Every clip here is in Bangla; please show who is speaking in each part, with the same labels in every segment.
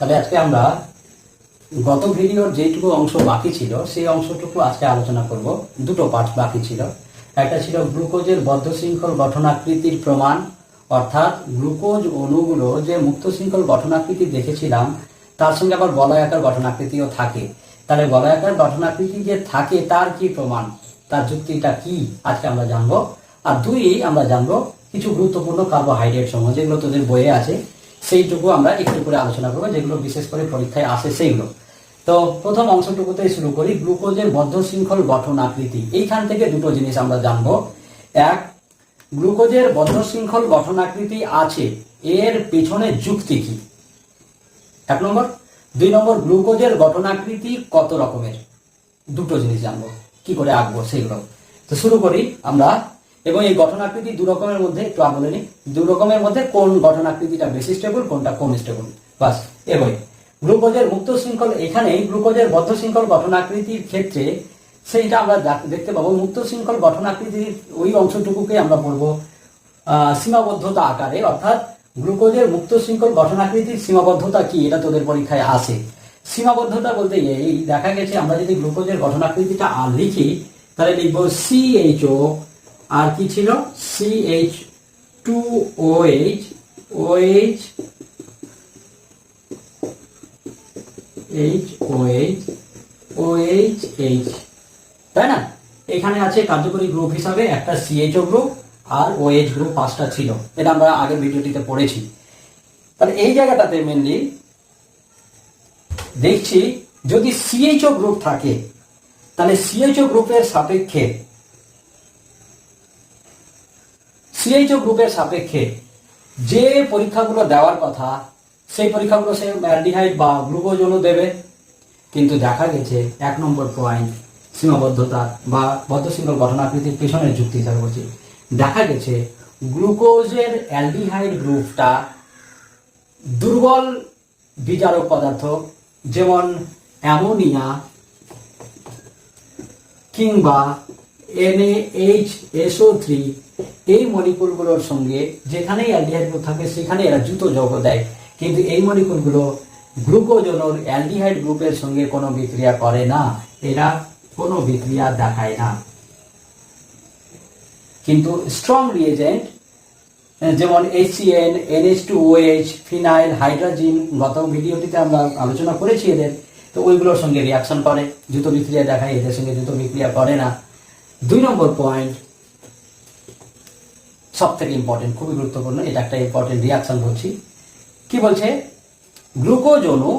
Speaker 1: তাহলে আজকে আমরা গত ভিডিওর যেটুকু অংশ বাকি ছিল সেই অংশটুকু আজকে আলোচনা করব। দুটো পার্ট বাকি ছিল। একটা ছিল গ্লুকোজের বদ্ধ শৃঙ্খল গঠনাকৃতির প্রমাণ, অর্থাৎ গ্লুকোজ অণুগুলো যে মুক্ত শৃঙ্খল গঠনাকৃতি দেখেছিলাম তার সঙ্গে আবার বলয়াকার গঠনাকৃতিও থাকে। তাহলে বলয়াকার গঠনাকৃতি যে থাকে তার কি প্রমাণ, তার যুক্তিটা কি আজকে আমরা জানবো। আর দুই, আমরা জানবো কিছু গুরুত্বপূর্ণ কার্বোহাইড্রেট সমূহ যেগুলো তোদের বইয়ে আছে, সেইটুকু আমরা একটু করে আলোচনা করবো, যেগুলো বিশেষ করে পরীক্ষায় আসে সেইগুলো। তো প্রথম অংশটুকুতে শুরু করি, গ্লুকোজের বদ্ধ শৃঙ্খল গঠন আকৃতি। এইখান থেকে দুটো জিনিস আমরা জানবো। এক, গ্লুকোজের বদ্ধ শৃঙ্খল গঠন আকৃতি আছে, এর পেছনে যুক্তি কি, এক নম্বর। দুই নম্বর, গ্লুকোজের গঠন আকৃতি কত রকমের, দুটো জিনিস জানবো, কি করে আঁকবো সেইগুলো। তো শুরু করি আমরা। এবং এই গঠন আকৃতি দু রকমের মধ্যে একটু বলে নিই, দু রকমের মধ্যে কোন গঠন আকৃতিটা বেশি স্টেবল, কোনটা কম স্টেবল, বাস এগোই। গ্লুকোজের মুক্ত শৃঙ্খল, এখানে গ্লুকোজের বদ্ধ শৃঙ্খল গঠন আকৃতির ক্ষেত্রে সেইটা আমরা দেখতে পাবো। মুক্ত শৃঙ্খল গঠন আকৃতির ওই অংশটুকুকে আমরা বলবো সীমাবদ্ধতা আকারে, অর্থাৎ গ্লুকোজের মুক্ত শৃঙ্খল গঠন আকৃতির সীমাবদ্ধতা কি, এটা তোদের পরীক্ষায় আসে। সীমাবদ্ধতা বলতে এই দেখা গেছে আমরা যদি গ্লুকোজের গঠন আকৃতিটা লিখি তাহলে লিখবো CHO, আর কি ছিল CH2OH, OH, OH, তাই না? এখানে আছে কার্যকরী গ্রুপ হিসাবে একটা CHO গ্রুপ আর OH গ্রুপ, পাঁচটা ছিল, এটা আমরা আগের ভিডিওটিতে পড়েছি। তাহলে এই জায়গাটাতে মেনলি দেখছি যদি CHO গ্রুপ থাকে তাহলে CHO গ্রুপের সাপেক্ষে যে পরীক্ষাগুলো দেওয়ার কথা সেই পরীক্ষাগুলো সে অ্যালডিহাইড বা গ্লুকোজ অণু দেবে। কিন্তু দেখা গেছে এক নম্বর পয়েন্ট সীমাবদ্ধতা বা বদ্ধ শৃঙ্খল গঠনাকৃতির পেছনের যুক্তি হিসাবে বলছি, দেখা গেছে গ্লুকোজের অ্যালডিহাইড গ্রুপটা দুর্বল বিজারক পদার্থ, যেমন অ্যামোনিয়া কিংবা NaHSO3, এই মলিকুলগুলোর সঙ্গে যেখানেই অ্যালডিহাইড গ্রুপ থাকে সেখানে এরা যুত যৌগ দেয়। কিন্তু এই মলিকুলগুলো গ্লুকোজ অণুর অ্যালডিহাইড গ্রুপের সঙ্গে কোনো বিক্রিয়া করে না, এরা কোনো বিক্রিয়া দেখায় না। কিন্তু স্ট্রং রিয়েজেন্ট যেমন HCN, NH2OH, ফিনাইল, হাইড্রোজেন, গত ভিডিওটিতে আমরা আলোচনা করেছি এদের, তো ওইগুলোর সঙ্গে রিয়াকশন করে, দ্রুত বিক্রিয়া দেখায়, এদের সঙ্গে দ্রুত বিক্রিয়া করে না। দুই নম্বর পয়েন্ট সব থেকে ইম্পর্টেন্ট, খুবই গুরুত্বপূর্ণ, এটা একটা ইম্পর্টেন্ট রিয়াকশন বলছি। কি বলছে, গ্লুকোজ অণু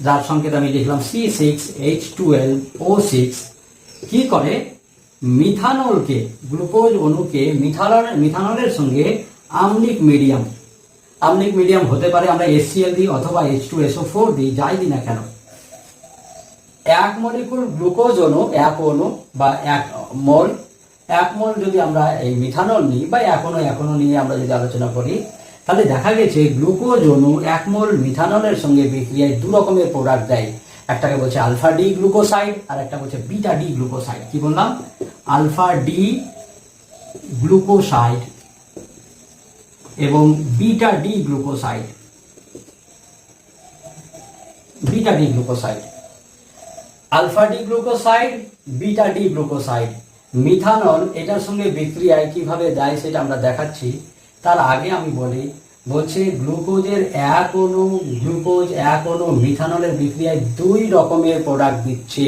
Speaker 1: যার সংকেত আমি লিখলাম C6H12O6 কি করে, মিথানলকে, গ্লুকোজ অণুকে মিথানলের সঙ্গে আম্লিক মিডিয়াম হতে পারে, আমরা HCl দিই অথবা H2SO4 দিই, যাই দিই না কেন, এক মলিকুল গ্লুকোজ অণু, এক অণু বা এক মোল যদি আমরা এই মিথানল নিই বা এক অণু নিয়ে আমরা যদি আলোচনা করি, তাহলে দেখা গেছে গ্লুকোজ অণু এক মোল মিথানলের সঙ্গে বিক্রিয়ায় দু রকমের প্রোডাক্ট দেয়। একটাকে বলছে আলফা ডি গ্লুকোসাইড আর একটা বলছে বিটা ডি গ্লুকোসাইড। কি বললাম, আলফা ডি গ্লুকোসাইড এবং beta D glucoside. Alpha D glucoside, beta D glucoside, methanol এটার সঙ্গে বিক্রিয়ায় কিভাবে দেয় সেটা আমরা দেখাচ্ছি। তার আগে আমি বলছি গ্লুকোজ এক অণু মিথানলের বিক্রিয়ায় দুই রকমের প্রোডাক্ট দিচ্ছে,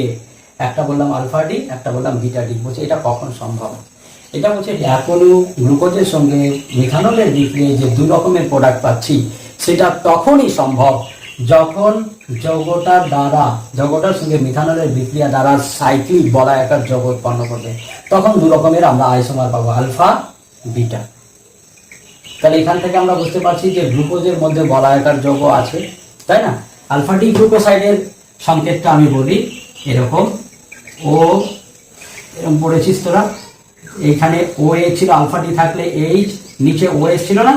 Speaker 1: একটা বললাম আলফা ডি, একটা বললাম বিটা ডি। বলছে এটা কখন সম্ভব, এটা বলছে এক অণু গ্লুকোজের সঙ্গে মিথানলের বিক্রিয়ায় যে দুই রকমের প্রোডাক্ট পাচ্ছি সেটা তখনই সম্ভব যখন যৌগটার সঙ্গে মিথানলের বিক্রিয়া দ্বারা সাইক্লিক বলয়াকার যৌগ উৎপন্ন করবে, তখন দু রকমের আমরা আইসোমার পাবো, আলফা বিটা। তাহলে এখান থেকে আমরা বুঝতে পারছি যে গ্লুকোজের মধ্যে বলয়াকার যৌগ আছে, তাই না? আলফা ডি গ্লুকোসাইডের সংকেতটা আমি বলি এরকম, এরকম পড়েছিস তোরা, এখানে OH ছিল, আলফা ডি থাকলে H, নিচে OH ছিল না,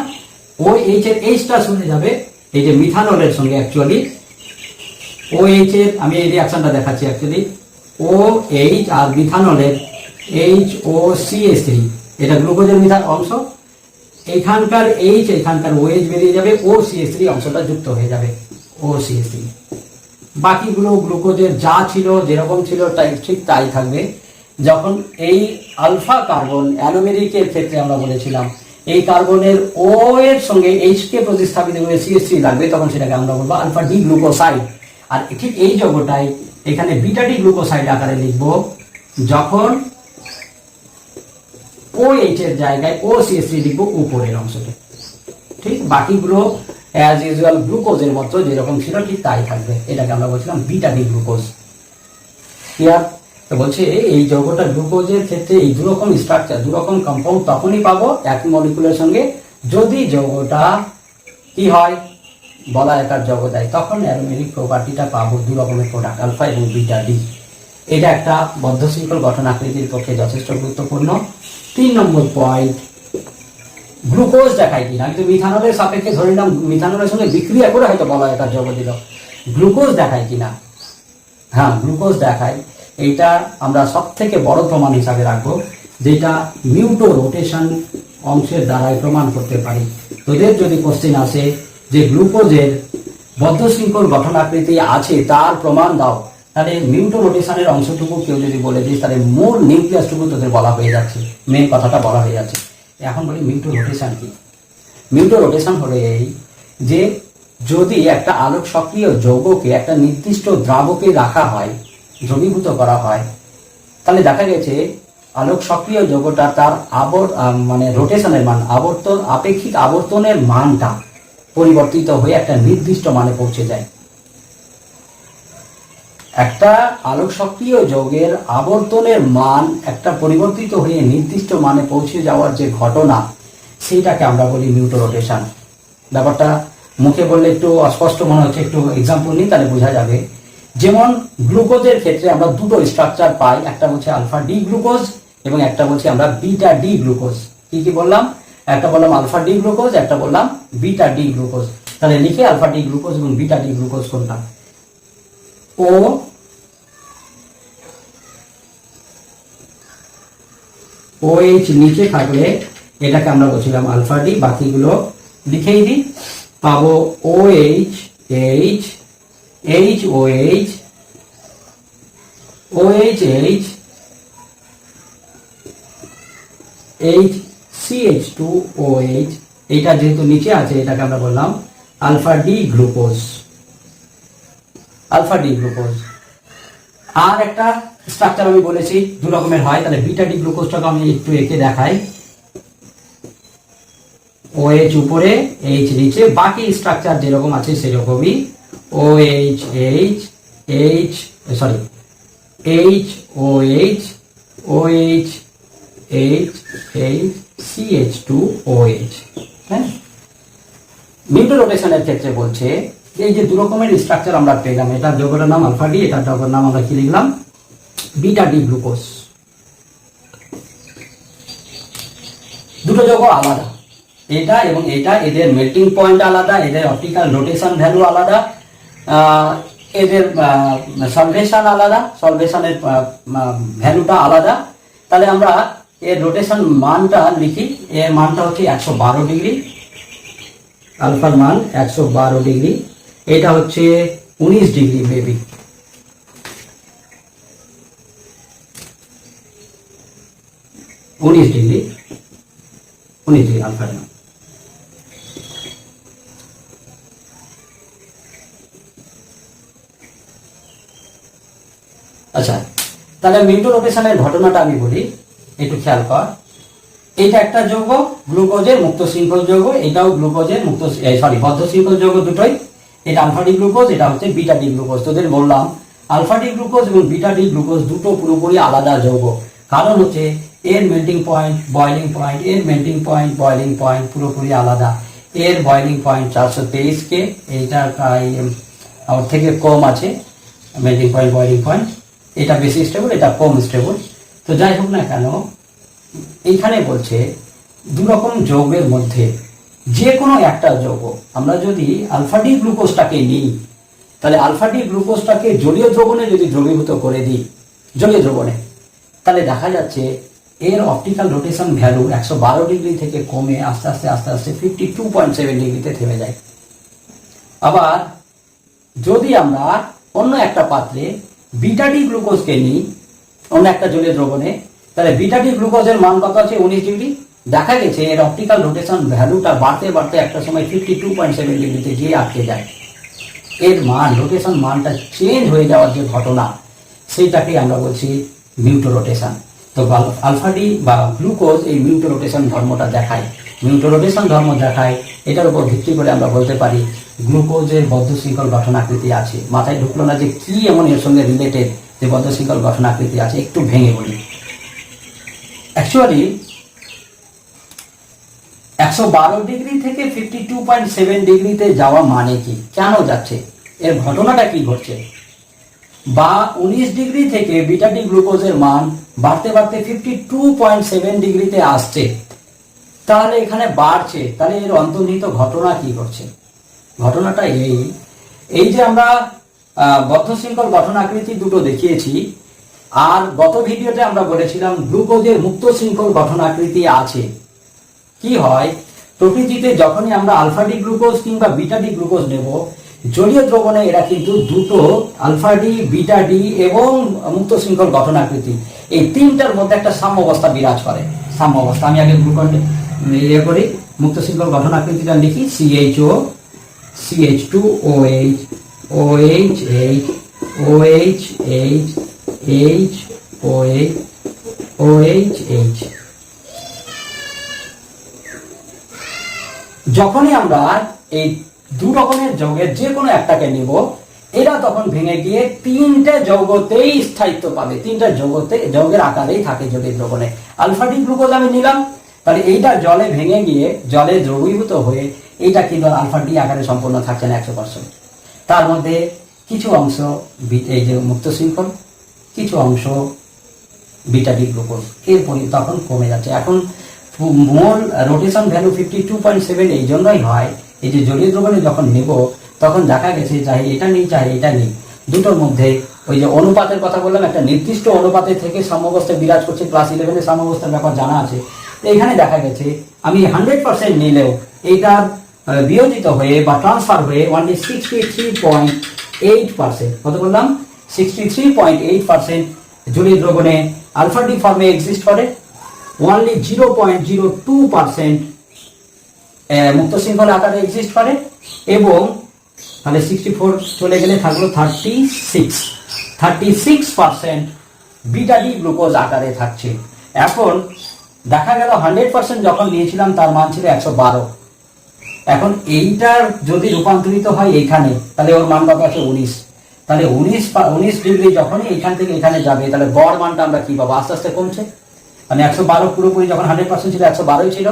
Speaker 1: OH এর Hটা শুনে যাবে এই যে মিথানলের সঙ্গে, অ্যাকচুয়ালি OH এর, আমি এই রিঅ্যাকশনটা দেখাচ্ছি, অ্যাকচুয়ালি OH আর মিথানলের HOCH3, এটা গ্লুকোজের মিথান অংশ, এখানকার এইচ এখানকার ওএইচ বেরিয়ে যাবে, ও সিএস3 অংশটা যুক্ত হয়ে যাবে, ও সিএস3। বাকিগুলো গ্লুকোজের যা ছিল যেরকম ছিল তাই ঠিক তাই থাকবে। যখন এই আলফা কার্বন অ্যানোমেরিকের ক্ষেত্রে আমরা বলেছিলাম এই কার্বনের ও এর সঙ্গে এইচ কে প্রতিস্থাপিত করে সিএস3 লাগবে, তখন সেটাকে আমরা বলবো আলফা ডি গ্লুকোসাইড। আর ঠিক এই যৌগটাই এখানে বিটা ডি গ্লুকোসাইড আকারে লিখব যখন ও এইচ এর জায়গায় ও সিএস3 লিখবো উপরের অংশটা। ঠিক বাকিগুলো অ্যাজ ইউজুয়াল গ্লুকোজের মতো যেরকম ছিল ঠিক তাই থাকবে। এটাকে আমরা বলছিলাম বিটা ডি গ্লুকোজ। ক্লিয়ার? তো বলছে এই যৌগটা গ্লুকোজের ক্ষেত্রে এই দুরকম স্ট্রাকচার, দুরকম কম্পাউন্ড তখনই পাবো একই মলিকুলের সঙ্গে যদি যৌগটা কি হয় বলায়কার যৌগ দেয়, তখন অ্যারোমেটিক প্রপার্টিটা পাবো দু রকমের প্রোডাক্ট আলফা এবং বিটা ডি। এটা একটা বদ্ধ শৃঙ্খল গঠন আকৃতির পক্ষে যথেষ্ট গুরুত্বপূর্ণ। 3 নম্বর পয়েন্ট, গ্লুকোজ দেখায় কিনা। কিন্তু মিথানলের সাপেক্ষে ধরে নিলাম মিথানলের সঙ্গে বিক্রিয়া করে হয়তো বলায়কার যৌগ দিল, গ্লুকোজ দেখায় কিনা। হ্যাঁ, গ্লুকোজ দেখায়। এইটা আমরা সব থেকে বড় প্রমাণ হিসাবে রাখবো, যেটা মিউটো রোটেশন অংশের দ্বারাই প্রমাণ করতে পারি। তোদের যদি কোশ্চেন আসে যে গ্লুকোজের বদ্ধ শৃঙ্খল গঠন আকৃতি আছে তার প্রমাণ দাও, তাহলে মিউটো রোটেশনের অংশটুকু কেউ যদি বলে দিস তাহলে মূল নিউক্লিয়াসটুকু তোদের বলা হয়ে যাচ্ছে, মেন কথাটা বলা হয়ে যাচ্ছে। এখন বলি মিউটো রোটেশন কি। মিউটো রোটেশন হলো এই যে যদি একটা আলোক সক্রিয় যৌগকে একটা নির্দিষ্ট দ্রাবকে রাখা হয়, দ্রবীভূত করা হয়, তাহলে দেখা গেছে আলোক সক্রিয় যৌগটা তার মানে রোটেশনের মান, আপেক্ষিক আবর্তনের মানটা পরিবর্তিত হয়ে একটা নির্দিষ্ট মানে পৌঁছে যায়। একটা আলোক সক্রিয় যৌগের আবর্তনের মান একটা পরিবর্তিত হয়ে নির্দিষ্ট মানে পৌঁছে যাওয়ার যে ঘটনা, সেইটাকে আমরা বলি মিউটো রোটেশন। ব্যাপারটা মুখে বললে একটু অস্পষ্ট মনে হচ্ছে, একটু এক্সাম্পল নিই তাহলে বোঝা যাবে। যেমন গ্লুকোজের ক্ষেত্রে আমরা দুটো স্ট্রাকচার পাই, একটা হচ্ছে আলফা ডি গ্লুকোজ এবং একটা বলছি আমরা বিটা ডি গ্লুকোজ। কি কি বললাম? একটা বললাম আলফা ডি গ্লুকোজ, একটা বললাম বিটা ডি গ্লুকোজ। তাহলে লিখে আলফা ডি গ্লুকোজ এবং বিটা ডি গ্লুকোজ কোনটা? ও OH নিচে থাকলে এটাকে আমরা বলছিলাম আলফা ডি, বাকিগুলো লিখেই দিই। পাবো OH, H, H, OH, OH, H, H, CH2, OH। এটা যেহেতু নিচে আছে এটাকে আমরা বললাম alpha D glucose, alpha D glucose. আর একটা স্ট্রাকচার আমি বলেছি দু রকমের হয়, তাহলে বিটা ডি গ্লুকোজটাকে আমি একটু এঁকে দেখাই। OH উপরে, H নিচে, বাকি স্ট্রাকচার যেরকম আছে সেরকমই। OH, H, H, sorry H, OH, OH, H, H, CH2, OH। হ্যাঁ, মিউটো রোটেশনের ক্ষেত্রে বলছে এই যে দু রকমের স্ট্রাকচার আমরা পেলাম, এটা যৌগটার নাম আলফা ডি, এটার যৌগের নাম আমরা কি লিখলাম? Beta D glucose. দুটো যৌগ আলাদা, এটা এবং এটা, এদের মেল্টিং পয়েন্ট আলাদা, এদের অপটিক্যাল রোটেশন ভ্যালু আলাদা, এদের সলভেশন আলাদা, সলভেশনের ভ্যালুটা আলাদা। তাহলে আমরা এর রোটেশন মানটা লিখি, এর মানটা হচ্ছে 112 ডিগ্রি, আলফার মান 112 ডিগ্রি, এটা হচ্ছে 19 ডিগ্রি বেবি। উনিশ ডিগ্রি আলফার মান। আচ্ছা, তাহলে মিউটো রোটেশনের ঘটনাটা আমি বলি, একটু খেয়াল কর। এটা একটা যৌগ গ্লুকোজের মুক্ত শৃঙ্খল যৌগ, এটাও গ্লুকোজের মুক্ত বদ্ধ শৃঙ্খল যৌগ দুটোই। এটা আলফা ডি গ্লুকোজ, এটা হচ্ছে বিটা ডি গ্লুকোজ। তোদের বললাম আলফা ডি গ্লুকোজ এবং বিটা ডি গ্লুকোজ দুটো পুরোপুরি আলাদা যৌগ, কারণ হচ্ছে এর মেল্টিং পয়েন্ট, বয়লিং পয়েন্ট, এর মেল্টিং পয়েন্ট, বয়লিং পয়েন্ট পুরোপুরি আলাদা। এর বয়লিং পয়েন্ট 423 কে, এইটা প্রায় ওর থেকে কম আছে মেল্টিং পয়েন্ট, বয়লিং পয়েন্ট। এটা বেশি স্টেবল, এটা কম স্টেবল। তো যাই হোক না কেন, এইখানে বলছে দু রকম যৌগের মধ্যে যে কোনো একটা যৌগ আমরা যদি আলফা ডি গ্লুকোজটাকে নিই, তাহলে আলফা ডি গ্লুকোজটাকে জলীয় দ্রবণে যদি দ্রবীভূত করে দিই, জলীয় দ্রবণে, তাহলে দেখা যাচ্ছে এর অপটিক্যাল রোটেশন ভ্যালু 112 ডিগ্রি থেকে কমে আস্তে আস্তে আস্তে আস্তে 52.7 ডিগ্রিতে থেমে যায়। আবার যদি আমরা অন্য একটা পাত্রে বিটা ডি গ্লুকোজকে নিই, অন্য একটা জলীয় দ্রবণে, তাহলে বিটা ডি গ্লুকোজের মান কত আছে? 19 ডিগ্রি। দেখা গেছে এর অপটিক্যাল রোটেশন ভ্যালুটা বাড়তে বাড়তে একটা সময় 52.7 ডিগ্রিতে গিয়ে আটকে যায়। এর মান, রোটেশন মানটা চেঞ্জ হয়ে যাওয়ার যে ঘটনা, সেইটাকে আমরা বলছি মিউটো রোটেশন। তো আলফা ডি বা গ্লুকোজ এই মিউটো রোটেশন ধর্মটা দেখায়। মিউটো রোটেশন ধর্ম দেখায়, এটার উপর ভিত্তি করে আমরা বলতে পারি গ্লুকোজের বদ্ধ শৃঙ্খল গঠন আকৃতি আছে। মাথায় ঢুকলো না যে কি এমন এর সঙ্গে রিলেটেড যে বদ্ধ শৃঙ্খল গঠন আকৃতি আছে, একটু ভেঙে বলি। অ্যাকচুয়ালি 112 ডিগ্রি থেকে 52.7 ডিগ্রিতে যাওয়া মানে কি, কেন যাচ্ছে, এর ঘটনাটা কি ঘটছে? বা 19 ডিগ্রি থেকে বিটা ডি গ্লুকোজের মান বাড়তে বাড়তে 52.7 ডিগ্রিতে আসছে, তাহলে এখানে বাড়ছে, তাহলে এর অন্তর্নিহিত ঘটনা কি ঘটছে? ঘটনাটা এই যে আমরা বদ্ধ শৃঙ্খল গঠন আকৃতি দুটো দেখিয়েছি, আর গত ভিডিওতে আমরা বলেছিলাম গ্লুকোজের মুক্ত শৃঙ্খল গঠন আকৃতি আছে। কি হয়, প্রকৃতিতে যখনই আমরা আলফা ডি গ্লুকোজ কিংবা বিটা ডি গ্লুকোজ নেব, জলীয় দ্রবণে এরা কিন্তু দুটো আলফা ডি, বিটা ডি এবং মুক্ত শৃঙ্খল গঠন আকৃতি, এই তিনটার মধ্যে একটা সাম্য অবস্থা বিরাজ করে। সাম্য অবস্থা, আমি আগে গ্লুকোজ করি, মুক্ত শৃঙ্খল গঠন আকৃতিটা লিখি, CHO, CH2OH, OH, OH, H, OH, OH. যখনই আমরা এই দু রকমের যৌগের যে কোনো একটাকে নিব, এরা তখন ভেঙে গিয়ে তিনটে যৌগতেই স্থায়িত্ব পাবে, তিনটা যৌগের আকারেই থাকে জলীয় দ্রবণে। আলফা ডি গ্লুকোজ আমি নিলাম, তাহলে এইটা জলে ভেঙে গিয়ে জলে দ্রবীভূত হয়ে এইটা কিন্তু আলফা ডি আকারে সম্পূর্ণ থাকছে না 100%। তার মধ্যে কিছু অংশ এই যে মুক্ত শৃঙ্খল, কিছু অংশ বিটা ডি গ্লুকোজ, এরপরে তখন কমে যাচ্ছে। এখন মোল রোটেশন ভ্যালু 52.7 এই জন্যই হয়, এই যে জলীয় দ্রবণে যখন নেব তখন দেখা গেছে চাই এটা নেই চাই এটা নেই, দুটোর মধ্যে ওই যে অনুপাতের কথা বললাম, একটা নির্দিষ্ট অনুপাতে থেকে সাম্যাবস্থায় বিরাজ করছে। ক্লাস 11-এ সাম্যাবস্থার ব্যাপার জানা আছে। এখানে দেখা গেছে আমি 100% নিলেও এইটার বিয়োজিত হয়ে বা ট্রান্সফার হয়ে অনলি 63.8%, কত বললাম, 63.8% জলীয় দ্রবণে আলফা ডি ফর্মে এক্সিস্ট করে, অনলি 0.02% মুক্ত শৃঙ্খল আকারে এক্সিস্ট করে, এবং তাহলে 64 চলে গেলে থাকলো 36% বিটা ডি গ্লুকোজ আকারে থাকছে। এখন দেখা গেল 100% যখন নিয়েছিলাম তার মান ছিল 112। এখন এইটার যদি রূপান্তরিত হয় এইখানে, তাহলে ওর মান কত আছে? 19। তাহলে 19 ডিগ্রি যখনই এইখান থেকে এখানে যাবে, তাহলে গড় মানটা আমরা কি পাবো? আস্তে আস্তে কমছে। মানে 112 পুরোপুরি যখন 100% ছিল 112ই ছিল,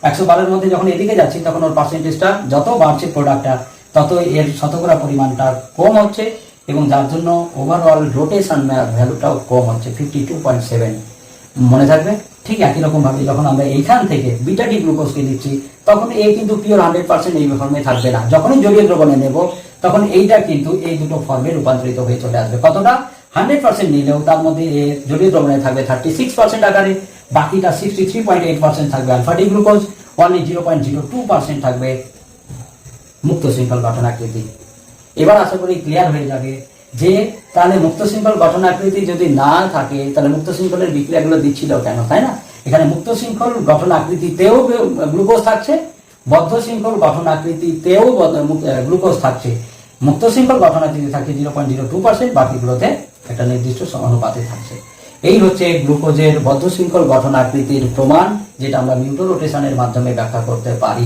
Speaker 1: 112-এর মধ্যে যখন এদিকে যাচ্ছি তখন ওর পার্সেন্টেজটা যত বাড়ছে প্রোডাক্টটা, তত এর শতকরা পরিমাণটা কম হচ্ছে, এবং যার জন্য ওভারঅল রোটেশন ভ্যালুটাও কম হচ্ছে 52.7। মনে থাকবে? ঠিক একই রকম ভাবে যখন আমরা এইখান থেকে বিটা ডি গ্লুকোজকে দিচ্ছি, তখন এই কিন্তু পিওর 100% এই ফর্মে থাকবে না। যখনই জলীয় দ্রবণে নেব তখন এইটা কিন্তু এই দুটো ফর্মে রূপান্তরিত হয়ে চলে আসবে। কতটা? 100% নিলেও তার মধ্যে জলীয় দ্রবণে থাকবে 36% আকারে, বাকিটা 63.8% থাকবে আলফা ডি গ্লুকোজ, অনলি 0.02% থাকবে মুক্ত শৃঙ্খল গঠন আকৃতি। এবার আশা করি ক্লিয়ার হয়ে যাবে যে তাহলে মুক্ত শৃঙ্খল গঠন আকৃতি যদি না থাকে তাহলে মুক্ত শৃঙ্খলের বিক্রিয়াগুলো দিচ্ছিল কেন, তাই না? এখানে মুক্ত শৃঙ্খল গঠন আকৃতিতেও গ্লুকোজ থাকছে, বদ্ধ শৃঙ্খল গঠন আকৃতিতেও গ্লুকোজ থাকছে। মুক্ত শৃঙ্খল গঠন আকৃতি থাকছে 0.02%, বাকিগুলোতে একটা নির্দিষ্ট অনুপাতে থাকছে। এই হচ্ছে গ্লুকোজের বদ্ধ শৃঙ্খল গঠন আকৃতির প্রমাণ, যেটা আমরা মিউটো রোটেশনের মাধ্যমে ব্যাখ্যা করতে পারি।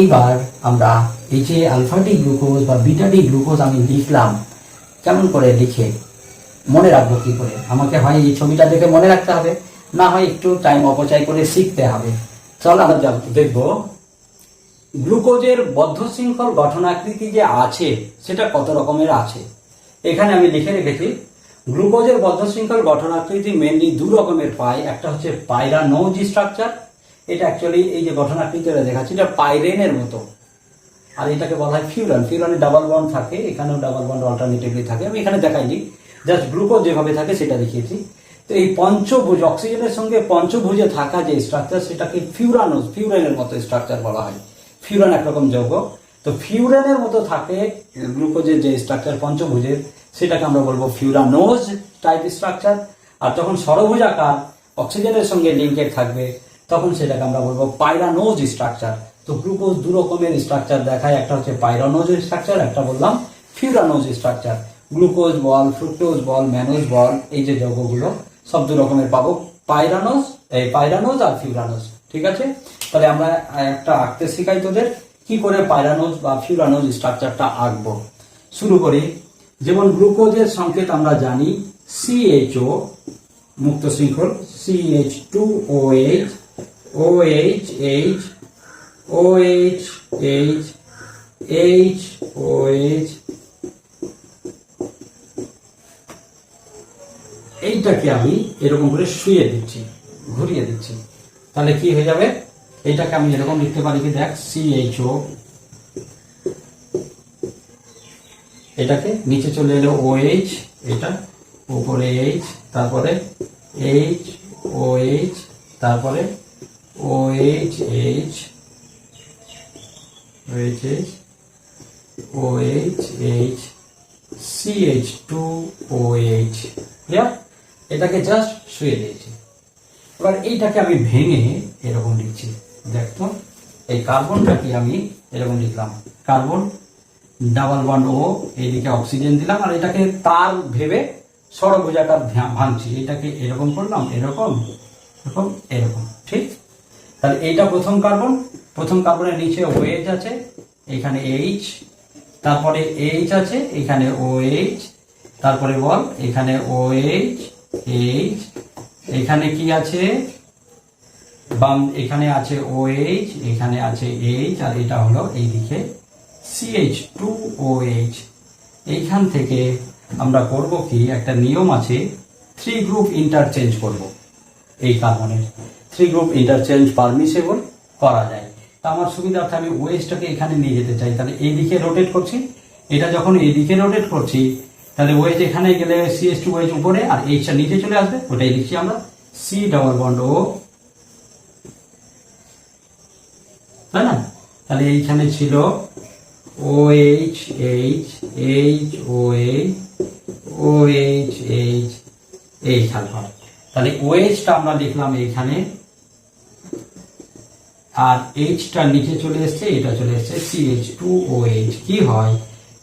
Speaker 1: এইবার আমরা এই যে আলফা ডি গ্লুকোজ বা বিটা ডি গ্লুকোজ আমি লিখলাম, কেমন করে লিখে মনে রাখবো কি করে? আমাকে হয় এই ছবিটা দেখে মনে রাখতে হবে, না হয় একটু টাইম অপচয় করে শিখতে হবে। চলো আমরা দেখবো গ্লুকোজের বদ্ধ শৃঙ্খল গঠন আকৃতি যে আছে সেটা কত রকমের আছে। এখানে আমি লিখে রেখেছি গ্লুকোজের বদ্ধ শৃঙ্খল গঠন আকৃতি মেনলি দু রকমের পাই। একটা হচ্ছে পাইরানোজ স্ট্রাকচার, এটা অ্যাকচুয়ালি এই যে গঠন আকৃতিটা দেখাচ্ছি এটা পাইরেনের মতো, আর এটাকে বলা হয় ফিউরান। ফিউরানে ডাবল বন্ড থাকে, এখানেও ডাবল বন্ড অল্টারনেটিভলি থাকে। আমি এখানে দেখাইনি, জাস্ট গ্লুকোজ যেভাবে থাকে সেটা দেখিয়েছি। তো এই পঞ্চভুজ, অক্সিজেনের সঙ্গে পঞ্চভুজে থাকা যে স্ট্রাকচার সেটাকে ফিউরানোজ, ফিউরেনের মতো স্ট্রাকচার বলা হয়। ফিউরান একরকম যৌগ, তো ফিউরেনের মতো থাকে গ্লুকোজের যে স্ট্রাকচার পঞ্চভুজের, সেটাকে আমরা বলবো ফিউরানোজ টাইপ স্ট্রাকচার। আর যখন ষড়ভুজাকার অক্সিজেনের সঙ্গে লিঙ্কেড থাকবে তখন সেটাকে আমরা বলবো পাইরানোজ স্ট্রাকচার। তো গ্লুকোজ দু রকমের স্ট্রাকচার দেখায়, একটা হচ্ছে পাইরানোজ স্ট্রাকচার, একটা বললাম ফিউরানোজ স্ট্রাকচার। গ্লুকোজ বল, ফ্রুক্টোজ বল, ম্যানোজ বল, এই যে যৌগগুলো সব দু রকমের পাবো, পাইরানোজ আর ফিউরানোজ। ঠিক আছে, তাহলে আমরা একটা আঁকতে শিখাই তোদের, কি করে পাইরানোজ বা ফিউরানোজ স্ট্রাকচারটা আঁকবো। শুরু করি। যেমন গ্লুকোজের সংকেত আমরা জানি CHO মুক্ত শৃঙ্খল, CH2OH, OHH, OHH, HOH। এইটাকে আমি এরকম করে শুয়ে দিচ্ছি, ঘুরিয়ে দিচ্ছি, তাহলে কি হয়ে যাবে? এইটাকে আমি এরকম লিখতে পারি কি, দেখ CHO, এটাকে নিচে চলে এলো OH, এটা উপরে H, তারপরে HOH, তারপরে OHH, OHH, CH2OH। এটাকে জাস্ট শুয়ে দিয়েছি। এবার এইটাকে আমি ভেঙে এরকম লিখছি, দেখতো এই কার্বনটাকে আমি এরকম লিখলাম, কার্বন ডাবল বন্ড ও, এইদিকে অক্সিজেন দিলাম, আর এটাকে তার ভেবে ষড়ভুজাকার ভাঙছি। এটাকে এরকম করলাম, এরকম এরকম এরকম, ঠিক। তাহলে এইটা প্রথম কার্বন, প্রথম কার্বনের নিচে OH আছে, এখানে H, তারপরে H আছে, এখানে OH, তারপরে বল এখানে OH, H, এখানে কি আছে বাম, এখানে আছে OH, এখানে আছে H, আর এটা হলো এইদিকে CH2OH। এইখান থেকে আমরা করব কি, একটা নিয়ম আছে, 3 গ্রুপ ইন্টারচেঞ্জ করব। এই কার্বনের 3 গ্রুপ ইন্টারচেঞ্জ পারমিসেবল করা যায়। তা আমার সুবিধার্থে আমি OH-টাকে এখানে নিয়ে যেতে চাই, তাহলে এইদিকে রোটেট করছি। এটা যখন এইদিকে রোটেট করছি, তাহলে OH এখানে গেলে CH2OH উপরে, আর H-টা নিচে চলে আসবে, ওটাই লিখছি আমরা C ডাবল বন্ড O, তাই না? তাহলে এইখানে ছিল OHH, HOH, OHH, এই সালফার। তাহলে OH-টা আমরা লিখলাম এইখানে, আর H-টা নিচে চলে এসছে, এটা চলে এসছে CH2OH। কি হয়,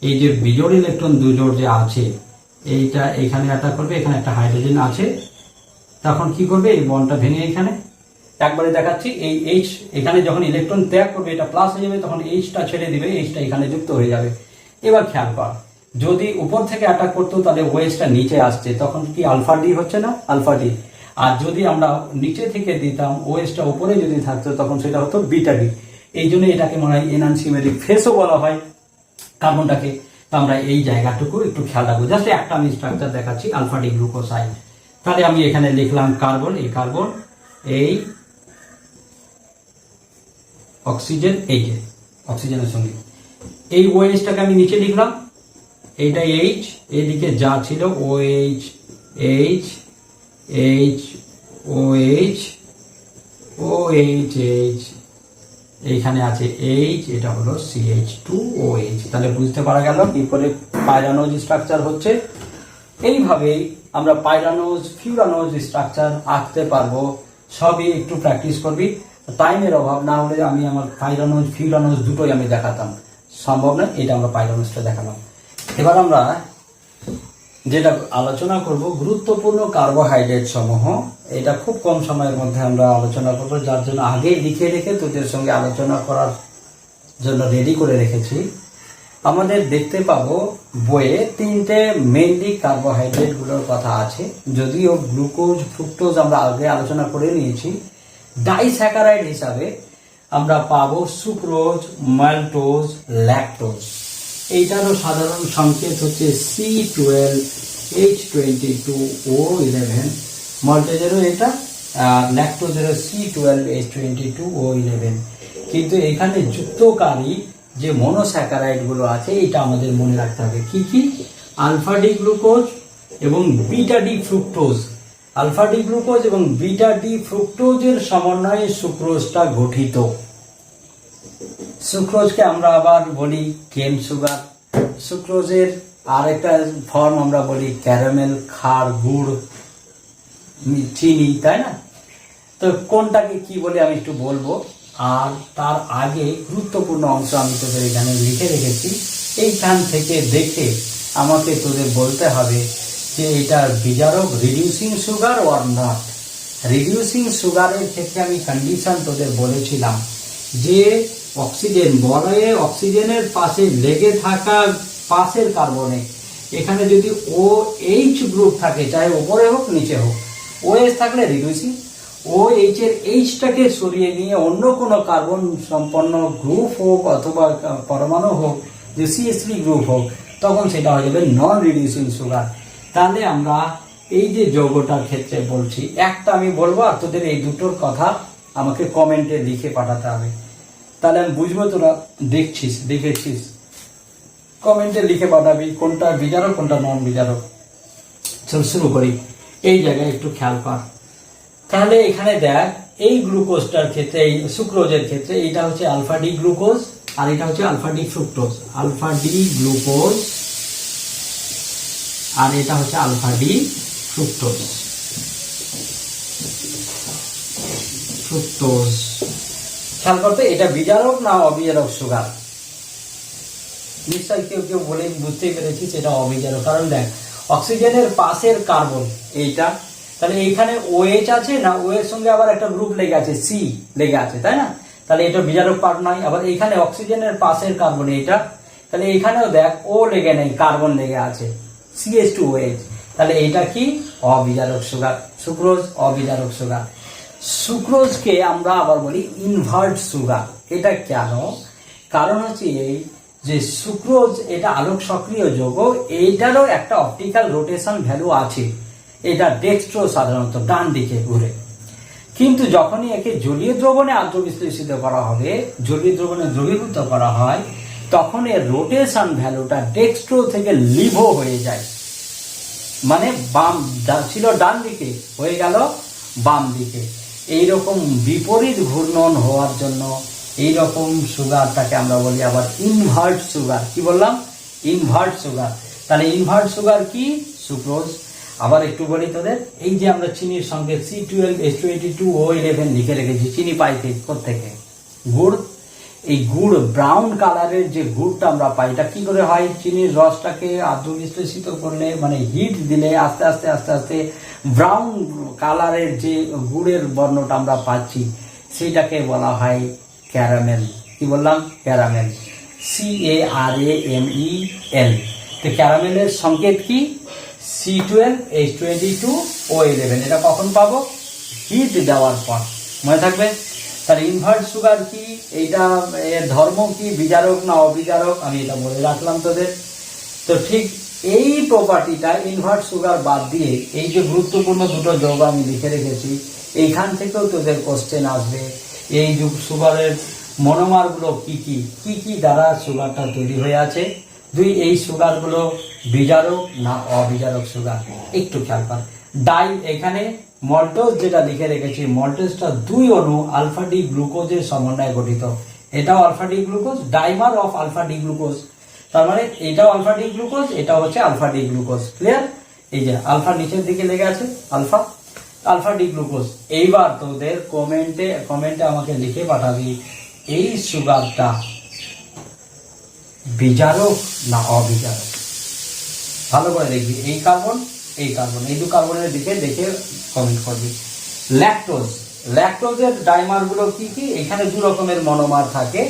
Speaker 1: এই যে বিজোড় ইলেকট্রন দুজোড় যে আছে, এইটা এখানে অ্যাটাক করবে, এখানে একটা হাইড্রোজেন আছে, তখন কি করবে, এই বন্ডটা ভেঙে এখানে একবারে দেখাচ্ছি, এই H এখানে যখন ইলেকট্রন ত্যাগ করবে, এটা প্লাস হয়ে যাবে, তখন H-টা ছেড়ে দিবে, H-টা এখানে যুক্ত হয়ে যাবে। এবার খেয়াল কর, যদি উপর থেকে অ্যাটাক করতো তাহলে OH-টা নিচে আসছে, তখন কি আলফা ডি হচ্ছে না, আলফা ডি। আর যদি আমরা নিচে থেকে দিতাম, OH-টা উপরে যদি থাকতো, তখন সেটা হতো বিটা ডি। এই জন্য এটাকে মনে হয় এনানসিমেরিক ফেসও বলা হয় কার্বনটাকে। তো আমরা এই জায়গাটুকু একটু খেয়াল রাখবো, জাস্ট একটা আমি স্ট্রাকচার দেখাচ্ছি, আলফা ডি গ্লুকোসাইড। তাহলে আমি এখানে লিখলাম কার্বন, এই কার্বন, এই অক্সিজেন, এই যে অক্সিজেনের সঙ্গে এই OH-টাকে আমি নিচে লিখলাম, এইটা H, এইদিকে যা ছিল OH, H, H, OH, OHH, এইখানে আছে H, এটা হলো CH2OH। তাহলে বুঝতে পারা গেল কি করে পাইরানোজ স্ট্রাকচার হচ্ছে। এইভাবেই আমরা পাইরানোজ, ফিউরানোজ স্ট্রাকচার আঁকতে পারবো। সবই একটু প্র্যাকটিস করবি, টাইমের অভাব না হলে আমি আমার পাইরানোজ, ফিউরানোজ দুটোই আমি দেখাতাম, সম্ভব নয়, এটা আমরা পাইরানোজটা দেখালাম। এবার আমরা যেটা আলোচনা করব, গুরুত্বপূর্ণ কার্বোহাইড্রেট সমূহ। এটা খুব কম সময়ের মধ্যে আমরা আলোচনা করব, যার জন্য আগে লিখে রেখে তোদের সঙ্গে আলোচনা করার জন্য রেডি করে রেখেছি। আমাদের দেখতে পাবো বইয়ে 3টে মেইনলি কার্বোহাইড্রেট গুলোর কথা আছে, যদিও গ্লুকোজ, ফ্রুক্টোজ আমরা আগে আলোচনা করে নিয়েছি। ডাইস্যাকারাইড হিসাবে আমরা পাবো সুক্রোজ, মাল্টোজ, ল্যাকটোজ। এইটারও সাধারণ সংকেত হচ্ছে C12H22O11, মাল্টোজেরও এটা, আর ল্যাকটোজেরও C12H22O11। কিন্তু এখানে যুক্তকারী যে মনোস্যাকারাইড গুলো আছে, এটা আমাদের মনে রাখতে হবে। কি কি? আলফা ডি গ্লুকোজ এবং beta D fructose. Alpha D glucose এবং বিটা ডি ফ্রুক্টোজের সমন্বয়ে সুক্রোজটা গঠিত। সুক্রোজকে আমরা আবার বলি কেন সুগার। সুক্রোজের আরেকটা ফর্ম আমরা বলি ক্যারামেল, খার, গুড়, চিনি, তাই না? তো কোনটাকে কি বলে আমি একটু বলবো। আর তার আগে গুরুত্বপূর্ণ অংশ আমি তোদের এখানে লিখে রেখেছি, এইখান থেকে দেখে আমাকে তোদের বলতে হবে যে এটার বিজারক reducing sugar or not. Reducing সুগারের ক্ষেত্রে আমি কন্ডিশন তোদের বলেছিলাম যে অক্সিজেন বলয়ে অক্সিজেনের পাশে লেগে থাকা পাশের কার্বনে এখানে যদি ও এইচ গ্রুপ থাকে, চাহে উপরে হোক নিচে হোক, ও এইচ থাকলে রিডিউসিং, ও এইচ এর এইচটাকে সরিয়ে নিয়ে অন্য কোনো কার্বন সম্পন্ন গ্রুপ হোক অথবা পরমাণু হোক, যে CH3 গ্রুপ হোক, তখন সেটা হয়ে যাবে নন রিডিউসিং সুগার। তাহলে আমরা এই যে যৌগটার ক্ষেত্রে বলছি, একটা আমি বলবো আর তোদের এই দুটোর কথা আমাকে কমেন্টে লিখে পাঠাতে হবে, তাহলে আমি বুঝবো তোরা দেখেছিস। কমেন্টে লিখে পাঠাবি কোনটা বিজারক কোনটা নন বিজারক। চল শুরু করি। এই জায়গায় একটু খেয়াল কর। তাহলে এখানে দেখ, এই গ্লুকোজটার ক্ষেত্রে, এই সুক্রোজের ক্ষেত্রে এইটা হচ্ছে আলফা ডি গ্লুকোজ আর এটা হচ্ছে alpha D fructose. Alpha D glucose আর এটা হচ্ছে আলফা ডি ফ্রুক্টোজ। খেয়াল করতে, এটা বিজারক না অবিজারক সুগার? নিশ্চয় কেউ বলে বুঝতেই পেরেছিস এটা অবিজারক। কারণ দেখ, অক্সিজেনের পাশের কার্বন এইটা, তাহলে এইখানে OH আছে না, ও এর সঙ্গে আবার একটা গ্রুপ লেগে আছে, C লেগে আছে, তাই না? তাহলে এটা বিজারক পার্ট নয়। আবার এইখানে অক্সিজেনের পাশের কার্বন এইটা, তাহলে এইখানেও দেখ ও লেগে নেই, কার্বন লেগে আছে, CH2OH। তাহলে এইটা কি? অবিজারক সুগার। সুক্রোজ অবিজারক সুগার। সুক্রোজকে আমরা আবার বলি ইনভার্ট সুগার। এটা কেন? কারণ হচ্ছে এই যে সুক্রোজ এটা আলোক সক্রিয় যৌগ, এইটারও একটা অপটিক্যাল রোটেশন ভ্যালু আছে। এটা ডেক্সট্রো সাধারণত ডান দিকে ঘুরে, কিন্তু যখনই একে জলীয় দ্রবণে আদ্র বিশ্লেষিত করা হবে, জলীয় দ্রবণে দ্রবীভূত করা হয়, তখন এর রোটেশন ভ্যালুটা ডেক্সট্রো থেকে লিভো হয়ে যায়। মানে বাম ছিল ডান দিকে, হয়ে গেল বাম দিকে। এইরকম বিপরীত ঘূর্ণন হওয়ার জন্য এইরকম সুগারটাকে আমরা বলি আবার ইনভার্ট সুগার। কি বললাম? Invert sugar. তাহলে ইনভার্ট সুগার কি? সুক্রোজ। আবার একটু বলি তোদের, এই যে আমরা চিনির সঙ্গে C12H22O11 লিখে রেখেছি, চিনি পাইতে কোত্থেকে? গুড়। এই গুড় ব্রাউন কালারের যে গুড়টা আমরা পাই, এটা কি করে হয়? চিনির রসটাকে আদ্র বিশ্লেষিত করলে, মানে হিট দিলে আস্তে আস্তে আস্তে আস্তে ব্রাউন কালারের যে গুড়ের বর্ণটা আমরা পাচ্ছি, সেইটাকে বলা হয় ক্যারামেল। কি বললাম? ক্যারামেল। CARAMEL। তো ক্যারামেলের সংকেত কি? C12H22O11। এটা কখন পাবো? হিট দেওয়ার পর। মনে থাকবে? তাহলে ইনভার্ট সুগার কি? এইটা এর ধর্ম কি? বিজারক না অবিজারক? আমি এটা বলে রাখলাম তোদের। তো ঠিক এই প্রপার্টিটা ইনভার্ট সুগার বাদ দিয়ে এই যে গুরুত্বপূর্ণ দুটো যৌগ আমি লিখে রেখেছি, এইখান থেকেও তোদের কোশ্চেন আসবে। এই সুগারের মনোমারগুলো কি কি দ্বারা সুগারটা তৈরি হয়ে আছে। দুই, এই সুগারগুলো বিজারক না অবিজারক সুগার? একটু খেয়াল কর। ডাই, এখানে মল্টোজ যেটা লিখে রেখেছি, মল্টোজটা 2 অণু আলফা ডি গ্লুকোজের সমন্বয়ে গঠিত। এটাও alpha D glucose, dimer of alpha D glucose. তার মানে এটাও আলফা ডি গ্লুকোজ, এটাও হচ্ছে আলফা ডি গ্লুকোজ। ক্লিয়ার? এই যে আলফা নিচের দিকে লেগে আছে, আলফা আলফা ডি গ্লুকোজ। এইবার তোদের কমেন্টে আমাকে লিখে পাঠাবি এই সুগারটা বিজারক না অবিজারক। ভালো করে দেখবি, এই কার্বন এই কার্বন, এই দু কার্বনের দিকে দেখে কমেন্ট করবি। ল্যাকটোজের ডাইমার গুলো কি কি? এখানে দু রকমের মনোমার থাকে,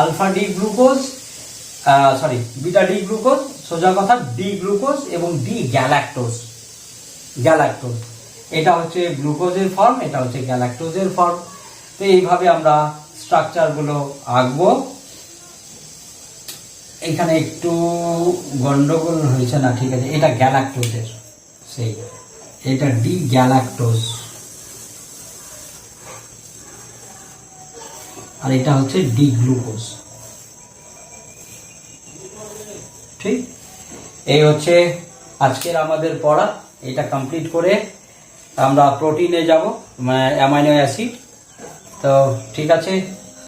Speaker 1: alpha D glucose, beta D glucose, সোজা কথা ডি গ্লুকোজ এবং ডি গ্যালাক্টোজ। এটা হচ্ছে গ্লুকোজের ফর্ম, এটা হচ্ছে গ্যালাক্টোজের ফর্ম। তো এইভাবে আমরা স্ট্রাকচার গুলো আঁকবো। এখানে একটু গন্ডগোল হয়েছে না, ঠিক আছে। এটা গ্যালাক্টোজের, এটা ডি গ্যালাক্টোজ, আর এটা হচ্ছে ডি গ্লুকোজ। ঠিক, এই হচ্ছে আজকের আমাদের পড়া। এটা কমপ্লিট করে আমরা প্রোটিনে যাব, অ্যামাইনো অ্যাসিড। তো ঠিক আছে।